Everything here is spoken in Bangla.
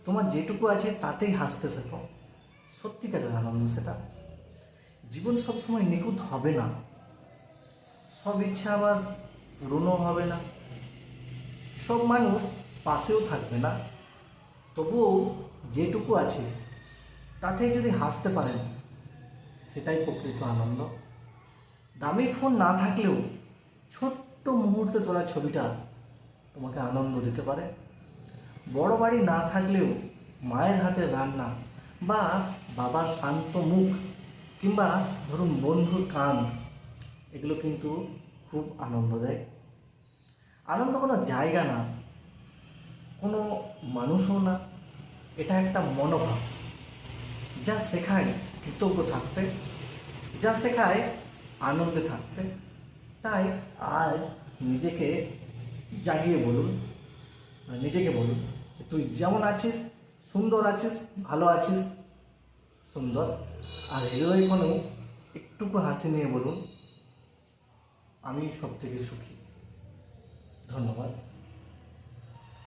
তোমার যেটুকু আছে তাতেই হাসতে শেখো, সত্যিকারের আনন্দ সেটা। জীবন সবসময় নিখুঁত হবে না, সব ইচ্ছা আবার পূরণও হবে না, সব মানুষ পাশেও থাকবে না। তবুও যেটুকু আছে তাতেই যদি হাসতে পারেন, সেটাই প্রকৃত আনন্দ। দামি ফোন না থাকলেও ছোট্ট মুহূর্তে তোলা ছবিটা তোমাকে আনন্দ দিতে পারে। বড় বাড়ি না থাকলেও মায়ের হাতের রান্না বা বাবার শান্ত মুখ কিংবা ধরুন বন্ধুর কাঁধ, এগুলো কিন্তু খুব আনন্দ দেয়। আনন্দ কোনো জায়গা না, কোনো মানুষও না, এটা একটা মনোভাব যা শেখায় কৃতজ্ঞ থাকতে, যা শেখায় আনন্দে থাকতে। তাই আজ নিজেকে জাগিয়ে বলুন, নিজেকে বলুন তুই যেমন আছিস সুন্দর আছিস, ভালো আছিস, সুন্দর। আর হৃদয় কোণেও একটুকু হাসি নিয়ে বলুন আমি সব থেকে সুখী। ধন্যবাদ।